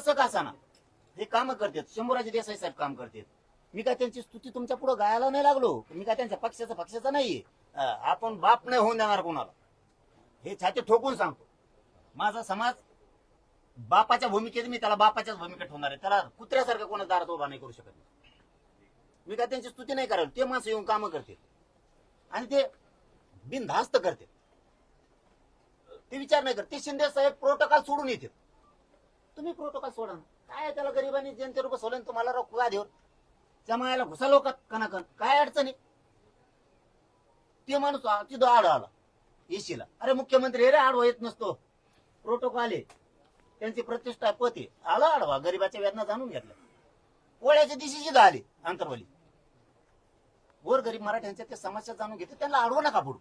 कसं का असाना हे काम करतात. शंभूराजे देसाई साहेब काम करतात. मी काय त्यांची स्तुती तुमच्या पुढे गायला नाही लागलो. मी काय त्यांच्या पक्षाचा नाहीये. आपण बाप नाही होऊन देणार कोणाला, हे छाती ठोकून सांगतो. माझा समाज बापाच्या भूमिकेत, मी त्याला बापाच्याच भूमिकेत होणार आहे. त्याला कुत्र्यासारखं कोणा दारात उभा नाही करू शकत. मी काय त्यांची स्तुती नाही करायला. ते माणसं येऊन कामं करते आणि ते बिनधास्त करते. ते विचार नाही करत. ते शिंदे साहेब प्रोटोकॉल सोडून येते. तुम्ही प्रोटोकॉल सोडा ना. काय त्याला गरिबांनी जनतेवर बसवलं तुम्हाला राव गादीवर जमायला घुसा लोकात कनाकन काय अडचणी. ते माणूस तिथं आड आला येशीला. अरे मुख्यमंत्री रे आडवा येत नसतो. प्रोटोकॉल आहे, त्यांची प्रतिष्ठा पती आला आडवा. गरीबाच्या वेदना जाणून घेतल्या. पोळ्याच्या दिवशी आले अंतरवली. गोर गरीब मराठ्यांच्या ते समस्या जाणून घेते. त्यांना अडवू नका पुढू.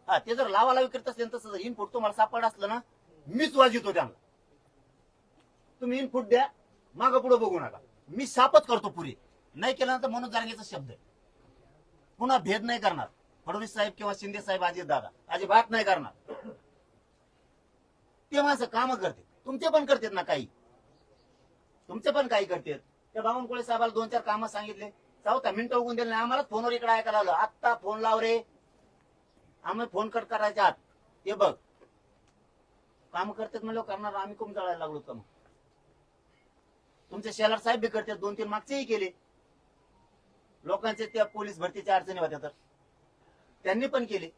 हा ते जर लावालावी करत असेल तसं जर इनपुट तुम्हाला सापड असलं ना, मीच वाजवतो त्यांना. तुम्ही इनपुट द्या, मागं पुढे बघू नका. मी सापच करतो पुरी. नाही केलं तर मनोज जारंगेचा शब्द आहे. पुन्हा भेद नाही करणार. फडणवीस साहेब किंवा शिंदे साहेब अजित दादा अजिबात नाही करणार. ते माणसं कामं करते. तुमचे पण करतात ना काही. तुमचे पण काही करतात. त्या बावनकुळे साहेबाला 2-4 कामं सांगितले. 4 मिनिटं उगून दिले नाही. आम्हाला फोनवर इकडे ऐकायला आलं. आत्ता फोन लाव रे, आम्ही फोन कट करायच्या आत हे बघ काम करतात म्हणलं करणार. आम्ही कोण जळायला लागलो का मग. तुमचे शेलार साहेब बी करतात. 2-3 मागचेही केले. लोकांचे त्या पोलीस भरतीच्या अडचणी होत्या तर त्यांनी पण केले.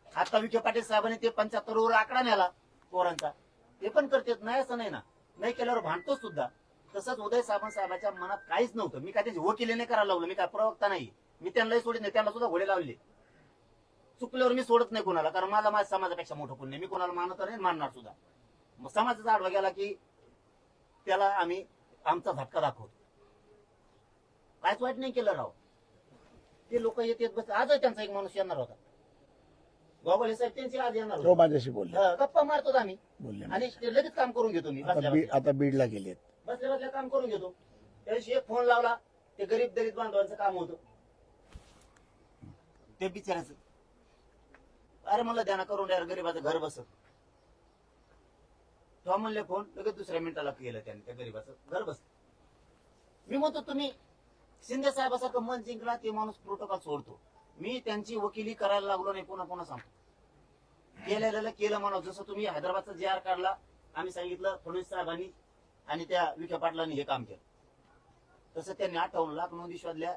आता विखे पाटील साहेबांनी ते 75 वर आकडा नेला पोरांचा. ते पण करतात. नाही असं नाही ना, नाही केल्यावर भांडतो सुद्धा. तसंच उदय साहेबांच्या मनात काहीच नव्हतं. मी काय त्यांची वकिली नाही करायला लावलं. मी काय प्रवक्ता नाही. मी त्यांनाही सोडित नाही. त्यांना सुद्धा घोडे लावले. चुकल्यावर मी सोडत नाही कोणाला, कारण मला माझ्या समाजापेक्षा मोठं कोण नाही. मी कोणाला मानत नाही, मानणार सुद्धा. मग समाजाचा आडवा गेला की त्याला आम्ही आमचा झटका दाखवतो. काहीच वाईट नाही केलं राव. ते लोक येत बस. आजही त्यांचा एक माणूस येणार होता, गोगोले साहेब. त्यांची आज येणार तो माझ्याशी बोलले. गप्पा मारतो आम्ही बोलले आणि ते लगेच काम करून घेतो. मी आता बीडला गेलेत. बसल्या बसल्या काम करून घेतो. त्या दिवशी एक फोन लावला. ते गरीब दलित बांधवांचं काम होतं ते बिचारायचं. अरे मला ध्यान करून द्या गरीबाचं घर बसत. तो म्हणले फोन लगेच दुसऱ्या मिनिटाला केलं त्याने. त्या गरीबाचं घर बसत. मी म्हणतो तुम्ही शिंदे साहेबासारखं मन जिंकला ते माणूस प्रोटोकॉल सोडतो. मी त्यांची वकिली करायला लागलो नाही. पुन्हा पुन्हा सांगतो केलेलं केलं म्हणा. जसं तुम्ही हैदराबादचा JR काढला, आम्ही सांगितलं फडणवीस साहेबांनी आणि त्या विखे पाटलांनी हे काम केलं. तसं त्यांनी 58 लाख नोंदी शोधल्या.